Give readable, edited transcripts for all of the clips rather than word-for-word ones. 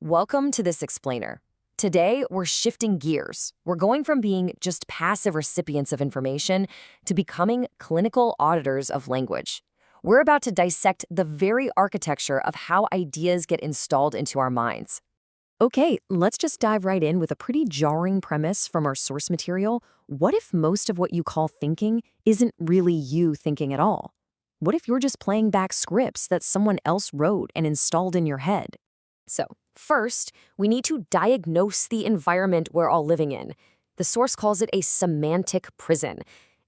Welcome to this explainer. Today, we're shifting gears. We're going from being just passive recipients of information to becoming clinical auditors of language. We're about to dissect the very architecture of how ideas get installed into our minds. Okay, let's just dive right in with a pretty jarring premise from our source material. What if most of what you call thinking isn't really you thinking at all? What if you're just playing back scripts that someone else wrote and installed in your head? So, first, we need to diagnose the environment we're all living in. The source calls it a semantic prison.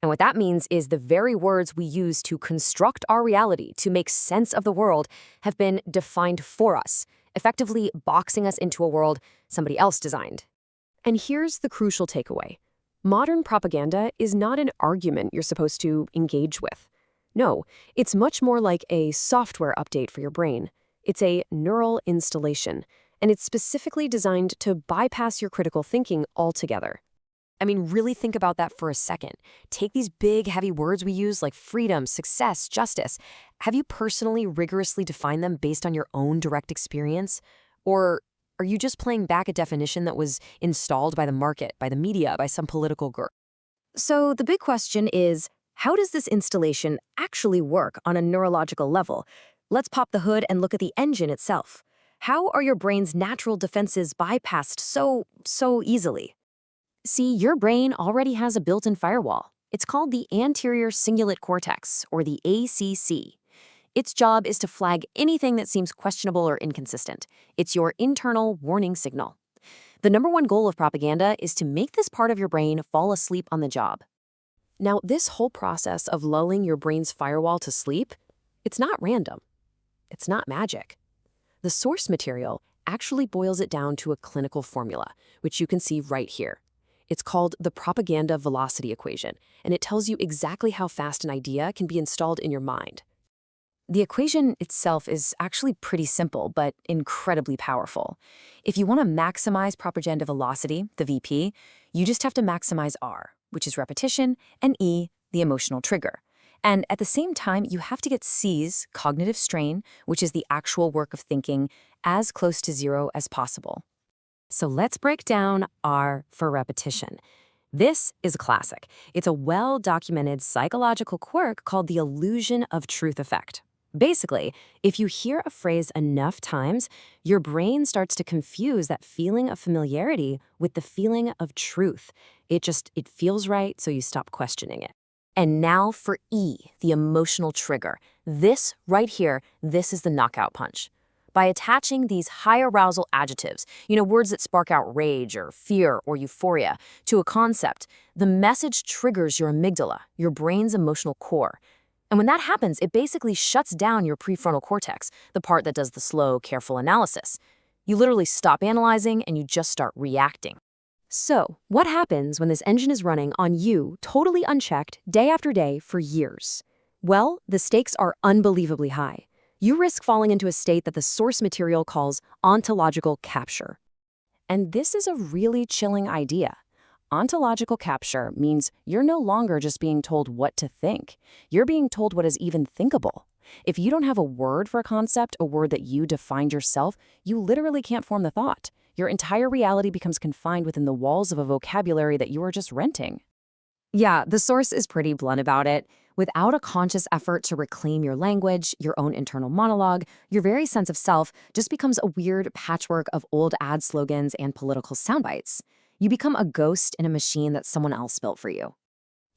And what that means is the very words we use to construct our reality, to make sense of the world, have been defined for us, effectively boxing us into a world somebody else designed. And here's the crucial takeaway. Modern propaganda is not an argument you're supposed to engage with. No, it's much more like a software update for your brain. It's a neural installation, and it's specifically designed to bypass your critical thinking altogether. I mean, really think about that for a second. Take these big, heavy words we use like freedom, success, justice. Have you personally rigorously defined them based on your own direct experience? Or are you just playing back a definition that was installed by the market, by the media, by some political group? So the big question is, how does this installation actually work on a neurological level? Let's pop the hood and look at the engine itself. How are your brain's natural defenses bypassed so easily? See, your brain already has a built-in firewall. It's called the anterior cingulate cortex, or the ACC. Its job is to flag anything that seems questionable or inconsistent. It's your internal warning signal. The number one goal of propaganda is to make this part of your brain fall asleep on the job. Now, this whole process of lulling your brain's firewall to sleep, it's not random. It's not magic. The source material actually boils it down to a clinical formula, which you can see right here. It's called the propaganda velocity equation, and it tells you exactly how fast an idea can be installed in your mind. The equation itself is actually pretty simple, but incredibly powerful. If you want to maximize propaganda velocity, the VP, you just have to maximize R, which is repetition, and E, the emotional trigger. And at the same time, you have to get C's, cognitive strain, which is the actual work of thinking, as close to zero as possible. So let's break down R for repetition. This is a classic. It's a well-documented psychological quirk called the illusion of truth effect. Basically, if you hear a phrase enough times, your brain starts to confuse that feeling of familiarity with the feeling of truth. It feels right, so you stop questioning it. And now for E, the emotional trigger. This right here, this is the knockout punch. By attaching these high arousal adjectives, words that spark out rage or fear or euphoria, to a concept, the message triggers your amygdala, your brain's emotional core. And when that happens, it basically shuts down your prefrontal cortex, the part that does the slow, careful analysis. You literally stop analyzing and you just start reacting. So, what happens when this engine is running on you, totally unchecked, day after day, for years? Well, the stakes are unbelievably high. You risk falling into a state that the source material calls ontological capture. And this is a really chilling idea. Ontological capture means you're no longer just being told what to think. You're being told what is even thinkable. If you don't have a word for a concept, a word that you defined yourself, you literally can't form the thought. Your entire reality becomes confined within the walls of a vocabulary that you are just renting. Yeah, the source is pretty blunt about it. Without a conscious effort to reclaim your language, your own internal monologue, your very sense of self just becomes a weird patchwork of old ad slogans and political soundbites. You become a ghost in a machine that someone else built for you.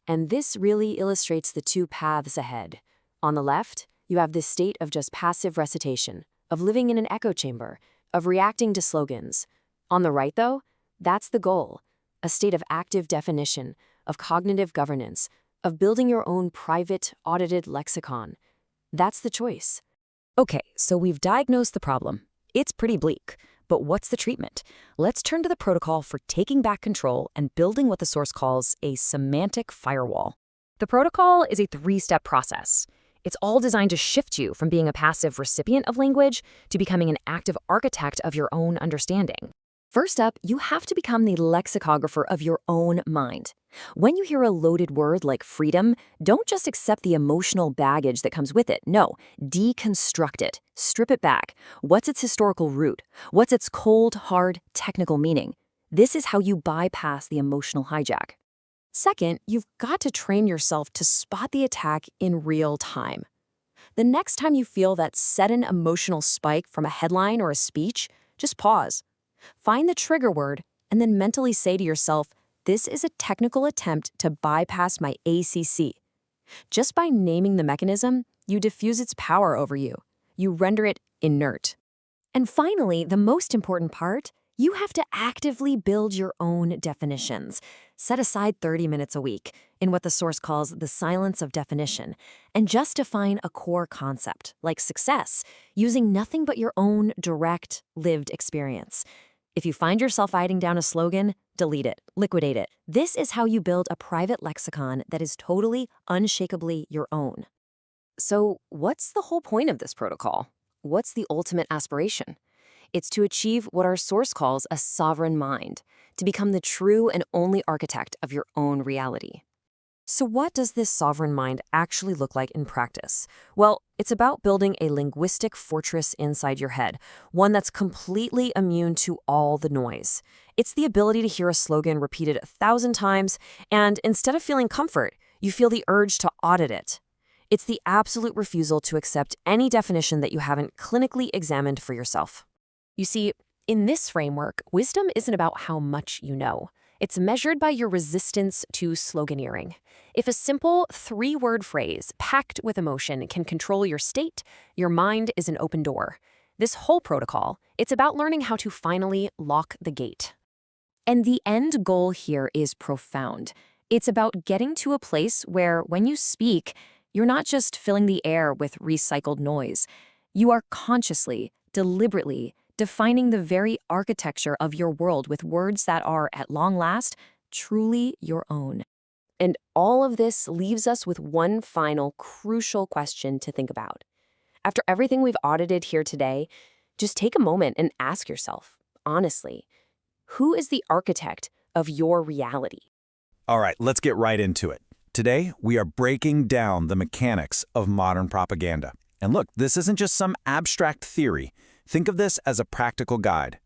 And this really illustrates the two paths ahead. On the left, you have this state of just passive recitation, of living in an echo chamber, of reacting to slogans. On the right, though, that's the goal, a state of active definition, of cognitive governance, of building your own private, audited lexicon. That's the choice. Okay, so we've diagnosed the problem. It's pretty bleak, but what's the treatment? Let's turn to the protocol for taking back control and building what the source calls a semantic firewall. The protocol is a three-step process. It's all designed to shift you from being a passive recipient of language to becoming an active architect of your own understanding. First up, you have to become the lexicographer of your own mind. When you hear a loaded word like freedom, don't just accept the emotional baggage that comes with it. No, deconstruct it. Strip it back. What's its historical root? What's its cold, hard, technical meaning? This is how you bypass the emotional hijack. Second, you've got to train yourself to spot the attack in real time. The next time you feel that sudden emotional spike from a headline or a speech, just pause. Find the trigger word and then mentally say to yourself, this is a technical attempt to bypass my ACC. Just by naming the mechanism, you diffuse its power over you. You render it inert. And finally, the most important part, you have to actively build your own definitions. Set aside 30 minutes a week in what the source calls the silence of definition, and just define a core concept, like success, using nothing but your own direct, lived experience. If you find yourself writing down a slogan, delete it, liquidate it. This is how you build a private lexicon that is totally, unshakably your own. So, what's the whole point of this protocol? What's the ultimate aspiration? It's to achieve what our source calls a sovereign mind, to become the true and only architect of your own reality. So what does this sovereign mind actually look like in practice? Well, it's about building a linguistic fortress inside your head, one that's completely immune to all the noise. It's the ability to hear a slogan repeated 1,000 times, and instead of feeling comfort, you feel the urge to audit it. It's the absolute refusal to accept any definition that you haven't clinically examined for yourself. You see, in this framework, wisdom isn't about how much you know. It's measured by your resistance to sloganeering. If a simple 3-word phrase packed with emotion can control your state, your mind is an open door. This whole protocol, it's about learning how to finally lock the gate. And the end goal here is profound. It's about getting to a place where, when you speak, you're not just filling the air with recycled noise. You are consciously, deliberately, defining the very architecture of your world with words that are, at long last, truly your own. And all of this leaves us with one final crucial question to think about. After everything we've audited here today, just take a moment and ask yourself, honestly, who is the architect of your reality? All right, let's get right into it. Today, we are breaking down the mechanics of modern propaganda. And look, this isn't just some abstract theory. Think of this as a practical guide.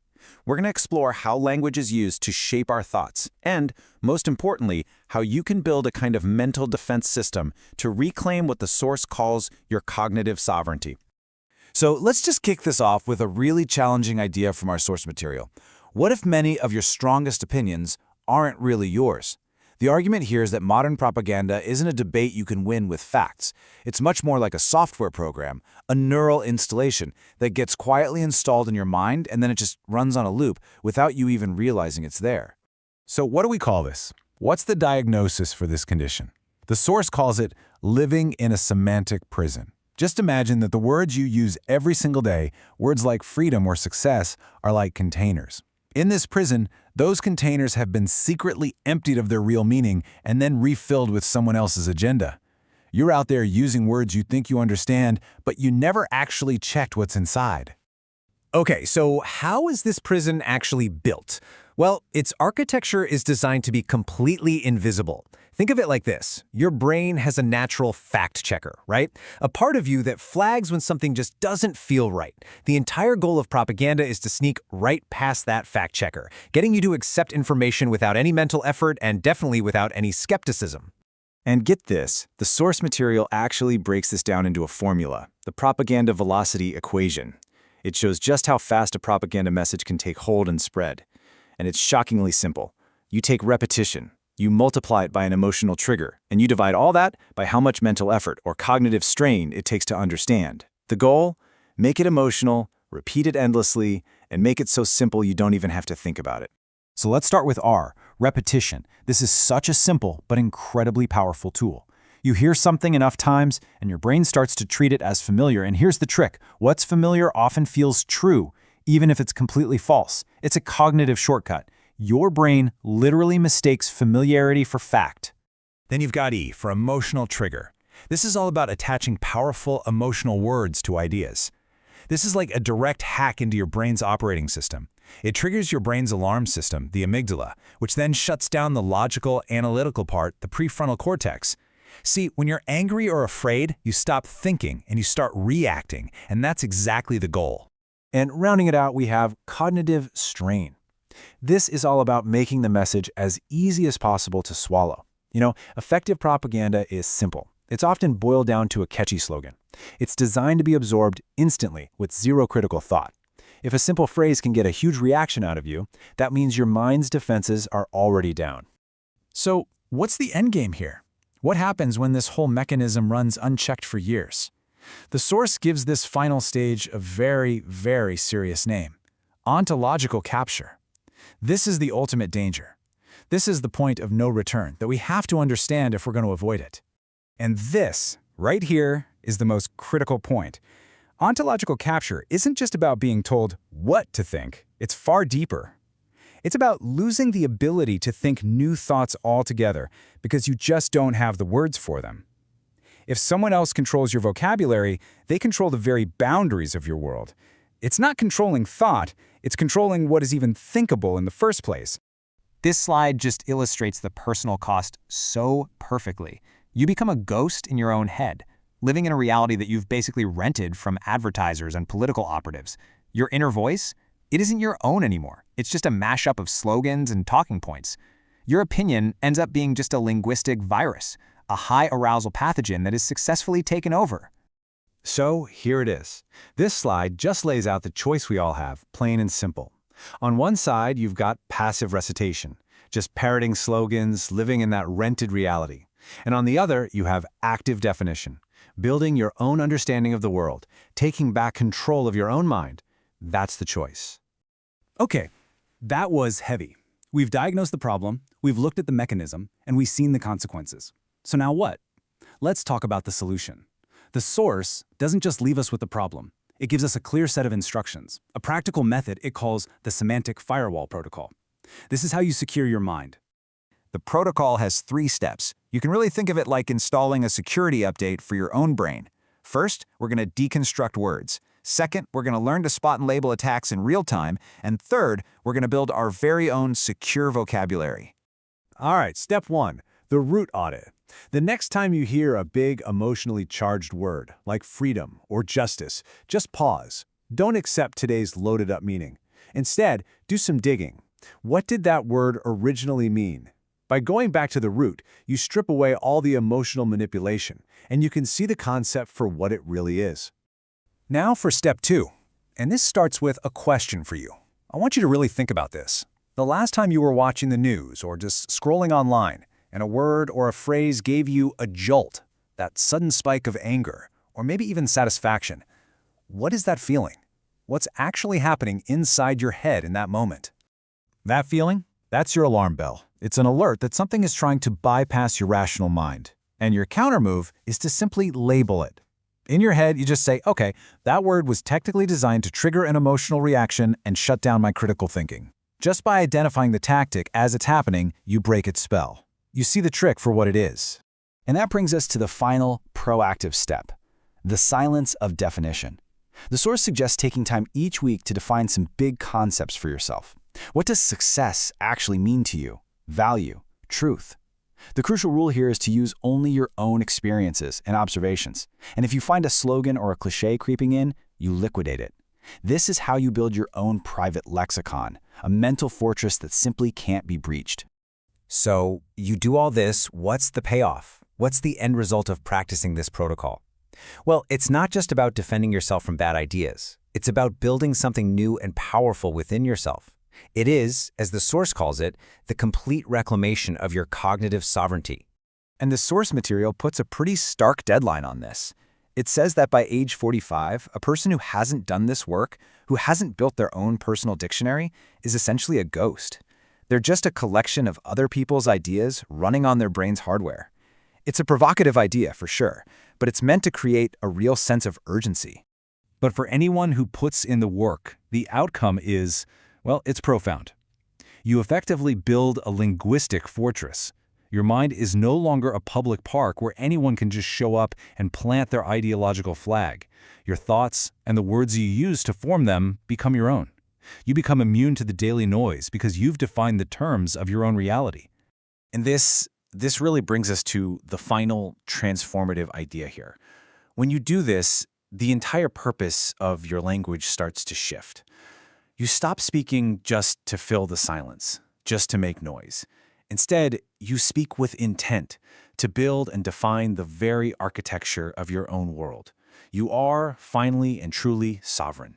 We're going to explore how language is used to shape our thoughts, and, most importantly, how you can build a kind of mental defense system to reclaim what the source calls your cognitive sovereignty. So let's just kick this off with a really challenging idea from our source material. What if many of your strongest opinions aren't really yours? The argument here is that modern propaganda isn't a debate you can win with facts. It's much more like a software program, a neural installation that gets quietly installed in your mind and then it just runs on a loop without you even realizing it's there. So what do we call this? What's the diagnosis for this condition? The source calls it living in a semantic prison. Just imagine that the words you use every single day, words like freedom or success, are like containers. In this prison, those containers have been secretly emptied of their real meaning and then refilled with someone else's agenda. You're out there using words you think you understand, but you never actually checked what's inside. Okay, so how is this prison actually built? Well, its architecture is designed to be completely invisible. Think of it like this. Your brain has a natural fact checker, right? A part of you that flags when something just doesn't feel right. The entire goal of propaganda is to sneak right past that fact checker, getting you to accept information without any mental effort and definitely without any skepticism. And get this, the source material actually breaks this down into a formula, the propaganda velocity equation. It shows just how fast a propaganda message can take hold and spread. And it's shockingly simple. You take repetition, you multiply it by an emotional trigger, and you divide all that by how much mental effort or cognitive strain it takes to understand. The goal? Make it emotional, repeat it endlessly, and make it so simple you don't even have to think about it. So let's start with R, repetition. This is such a simple but incredibly powerful tool. You hear something enough times, and your brain starts to treat it as familiar. And here's the trick. What's familiar often feels true, even if it's completely false. It's a cognitive shortcut. Your brain literally mistakes familiarity for fact. Then you've got E for emotional trigger. This is all about attaching powerful emotional words to ideas. This is like a direct hack into your brain's operating system. It triggers your brain's alarm system, the amygdala, which then shuts down the logical, analytical part, the prefrontal cortex. See, when you're angry or afraid, you stop thinking and you start reacting, and that's exactly the goal. And rounding it out, we have cognitive strain. This is all about making the message as easy as possible to swallow. Effective propaganda is simple. It's often boiled down to a catchy slogan. It's designed to be absorbed instantly with zero critical thought. If a simple phrase can get a huge reaction out of you, that means your mind's defenses are already down. So, what's the endgame here? What happens when this whole mechanism runs unchecked for years? The source gives this final stage a very, very serious name: ontological capture. This is the ultimate danger. This is the point of no return that we have to understand if we're going to avoid it. And this, right here, is the most critical point. Ontological capture isn't just about being told what to think. It's far deeper. It's about losing the ability to think new thoughts altogether because you just don't have the words for them. If someone else controls your vocabulary, they control the very boundaries of your world. It's not controlling thought, it's controlling what is even thinkable in the first place. This slide just illustrates the personal cost so perfectly. You become a ghost in your own head, living in a reality that you've basically rented from advertisers and political operatives. Your inner voice, it isn't your own anymore. It's just a mashup of slogans and talking points. Your opinion ends up being just a linguistic virus, a high-arousal pathogen that is successfully taken over. So here it is. This slide just lays out the choice we all have, plain and simple. On one side, you've got passive recitation, just parroting slogans, living in that rented reality. And on the other, you have active definition, building your own understanding of the world, taking back control of your own mind. That's the choice. Okay, that was heavy. We've diagnosed the problem, we've looked at the mechanism, and we've seen the consequences. So now what? Let's talk about the solution. The source doesn't just leave us with the problem. It gives us a clear set of instructions, a practical method it calls the Semantic Firewall protocol. This is how you secure your mind. The protocol has 3 steps. You can really think of it like installing a security update for your own brain. First, we're going to deconstruct words. Second, we're going to learn to spot and label attacks in real time. And third, we're going to build our very own secure vocabulary. All right, step 1, the root audit. The next time you hear a big, emotionally charged word, like freedom or justice, just pause. Don't accept today's loaded-up meaning. Instead, do some digging. What did that word originally mean? By going back to the root, you strip away all the emotional manipulation, and you can see the concept for what it really is. Now for step 2, and this starts with a question for you. I want you to really think about this. The last time you were watching the news or just scrolling online, and a word or a phrase gave you a jolt, that sudden spike of anger, or maybe even satisfaction, what is that feeling? What's actually happening inside your head in that moment? That feeling? That's your alarm bell. It's an alert that something is trying to bypass your rational mind. And your countermove is to simply label it. In your head, you just say, okay, that word was technically designed to trigger an emotional reaction and shut down my critical thinking. Just by identifying the tactic as it's happening, you break its spell. You see the trick for what it is. And that brings us to the final proactive step, the silence of definition. The source suggests taking time each week to define some big concepts for yourself. What does success actually mean to you? Value, truth. The crucial rule here is to use only your own experiences and observations. And if you find a slogan or a cliché creeping in, you liquidate it. This is how you build your own private lexicon, a mental fortress that simply can't be breached. So, you do all this, what's the payoff? What's the end result of practicing this protocol? Well, it's not just about defending yourself from bad ideas. It's about building something new and powerful within yourself. It is, as the source calls it, the complete reclamation of your cognitive sovereignty. And the source material puts a pretty stark deadline on this. It says that by age 45, a person who hasn't done this work, who hasn't built their own personal dictionary, is essentially a ghost. They're just a collection of other people's ideas running on their brain's hardware. It's a provocative idea, for sure, but it's meant to create a real sense of urgency. But for anyone who puts in the work, the outcome is, well, it's profound. You effectively build a linguistic fortress. Your mind is no longer a public park where anyone can just show up and plant their ideological flag. Your thoughts and the words you use to form them become your own. You become immune to the daily noise because you've defined the terms of your own reality. And this really brings us to the final transformative idea here. When you do this, the entire purpose of your language starts to shift. You stop speaking just to fill the silence, just to make noise. Instead, you speak with intent to build and define the very architecture of your own world. You are finally and truly sovereign.